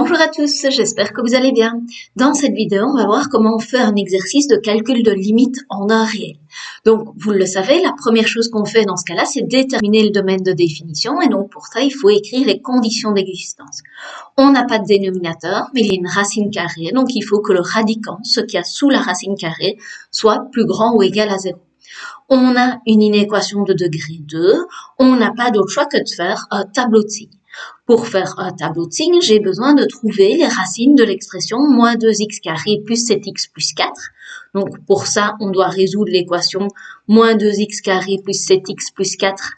Bonjour à tous, j'espère que vous allez bien. Dans cette vidéo, on va voir comment on fait un exercice de calcul de limite en un réel. Donc, vous le savez, la première chose qu'on fait dans ce cas-là, c'est déterminer le domaine de définition. Et donc, pour ça, il faut écrire les conditions d'existence. On n'a pas de dénominateur, mais il y a une racine carrée. Donc, il faut que le radicand, ce qu'il y a sous la racine carrée, soit plus grand ou égal à 0. On a une inéquation de degré 2. On n'a pas d'autre choix que de faire un tableau de signes. Pour faire un tableau de signes, j'ai besoin de trouver les racines de l'expression moins 2x carré plus 7x plus 4. Donc, pour ça, on doit résoudre l'équation moins 2x carré plus 7x plus 4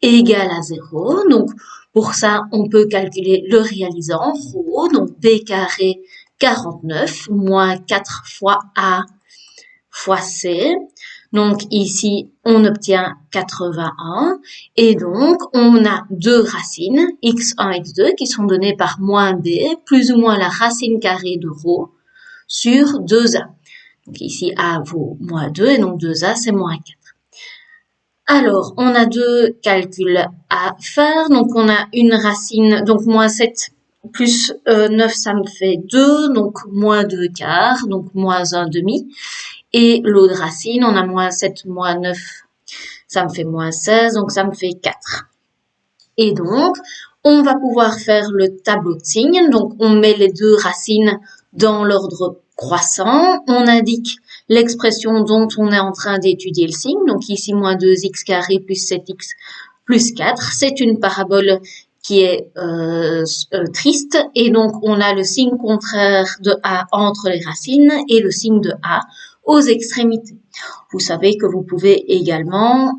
égale à 0. Donc, pour ça, on peut calculer le réalisant, ρ, donc b carré 49 moins 4 fois a fois c. Donc ici, on obtient 81 et donc on a deux racines, x1, x2, qui sont données par moins b, plus ou moins la racine carrée de ρ sur 2a. Donc ici, a vaut moins 2 et donc 2a, c'est moins 4. Alors, on a deux calculs à faire. Donc on a une racine, donc moins 7 plus 9, ça me fait 2, donc moins 2 quarts, donc moins 1 demi. Et l'autre racine, on a moins 7, moins 9, ça me fait moins 16, donc ça me fait 4. Et donc, on va pouvoir faire le tableau de signes. Donc, on met les deux racines dans l'ordre croissant. On indique l'expression dont on est en train d'étudier le signe. Donc, ici, moins 2x carré plus 7x plus 4. C'est une parabole qui est triste. Et donc, on a le signe contraire de A entre les racines et le signe de A aux extrémités. Vous savez que vous pouvez également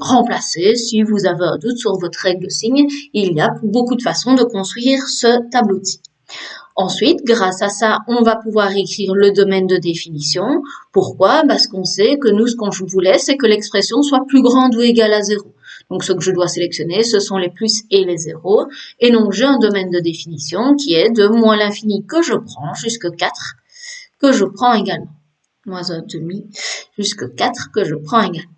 remplacer, si vous avez un doute sur votre règle de signe, il y a beaucoup de façons de construire ce tableau de signes. Ensuite, grâce à ça, on va pouvoir écrire le domaine de définition. Pourquoi? Parce qu'on sait que nous, ce qu'on voulait, c'est que l'expression soit plus grande ou égale à 0. Donc, ce que je dois sélectionner, ce sont les plus et les zéros. Et donc, j'ai un domaine de définition qui est de moins l'infini que je prends jusqu'à 4, que je prends également. Moins 1 demi, jusqu'à 4 que je prends également.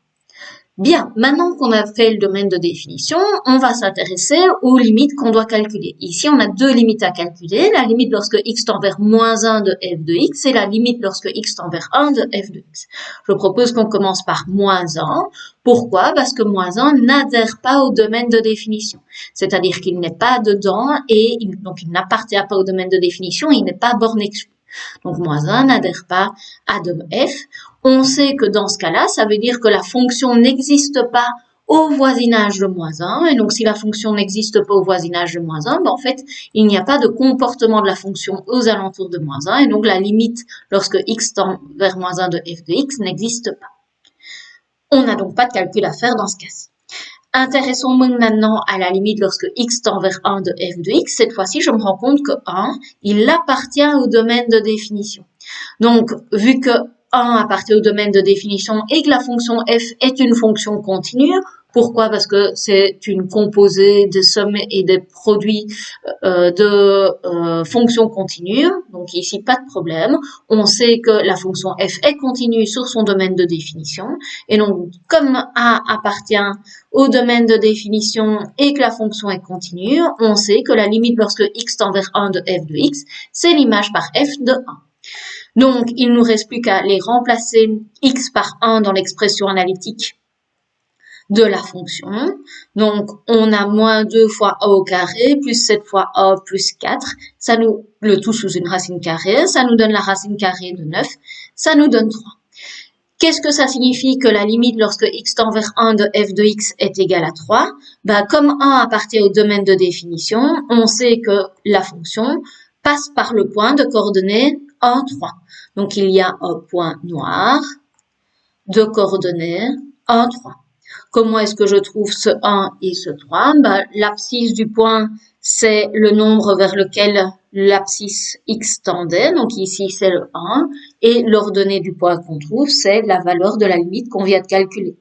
Bien, maintenant qu'on a fait le domaine de définition, on va s'intéresser aux limites qu'on doit calculer. Ici, on a deux limites à calculer. La limite lorsque x tend vers moins 1 de f de x et la limite lorsque x tend vers 1 de f de x. Je propose qu'on commence par moins 1. Pourquoi? Parce que moins 1 n'adhère pas au domaine de définition. C'est-à-dire qu'il n'est pas dedans et donc il n'appartient pas au domaine de définition et il n'est pas borne exclue. Donc, moins 1 n'adhère pas à de f. On sait que dans ce cas-là, ça veut dire que la fonction n'existe pas au voisinage de moins 1. Et donc, si la fonction n'existe pas au voisinage de moins 1, ben, en fait, il n'y a pas de comportement de la fonction aux alentours de moins 1. Et donc, la limite lorsque x tend vers moins 1 de f de x n'existe pas. On n'a donc pas de calcul à faire dans ce cas-ci. Intéressons-nous maintenant à la limite lorsque x tend vers 1 de f de x. Cette fois-ci, je me rends compte que 1, il appartient au domaine de définition. Donc, vu que 1 appartient au domaine de définition et que la fonction f est une fonction continue, pourquoi? Parce que c'est une composée des sommes et des produits de fonctions continues. Donc ici, pas de problème. On sait que la fonction f est continue sur son domaine de définition. Et donc, comme a appartient au domaine de définition et que la fonction est continue, on sait que la limite lorsque x tend vers 1 de f de x, c'est l'image par f de 1. Donc, il nous reste plus qu'à les remplacer x par 1 dans l'expression analytique de la fonction. Donc, on a moins 2 fois a au carré, plus 7 fois a plus 4. Ça nous, le tout sous une racine carrée, ça nous donne la racine carrée de 9. Ça nous donne 3. Qu'est-ce que ça signifie que la limite lorsque x tend vers 1 de f de x est égale à 3? Ben, comme 1 appartient au domaine de définition, on sait que la fonction passe par le point de coordonnées 1, 3. Donc, il y a un point noir de coordonnées 1, 3. Comment est-ce que je trouve ce 1 et ce 3? Ben, l'abscisse du point, c'est le nombre vers lequel l'abscisse x tendait. Donc ici, c'est le 1. Et l'ordonnée du point qu'on trouve, c'est la valeur de la limite qu'on vient de calculer.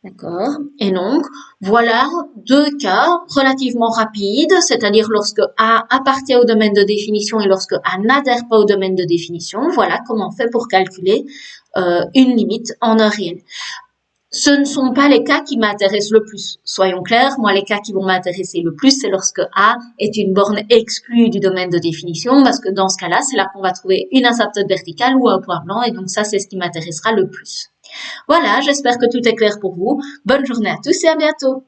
D'accord? Et donc, voilà deux cas relativement rapides, c'est-à-dire lorsque A appartient au domaine de définition et lorsque A n'adhère pas au domaine de définition. Voilà comment on fait pour calculer une limite en un réel. Ce ne sont pas les cas qui m'intéressent le plus. Soyons clairs, moi les cas qui vont m'intéresser le plus, c'est lorsque A est une borne exclue du domaine de définition, parce que dans ce cas-là, c'est là qu'on va trouver une asymptote verticale ou un point blanc, et donc ça c'est ce qui m'intéressera le plus. Voilà, j'espère que tout est clair pour vous. Bonne journée à tous et à bientôt.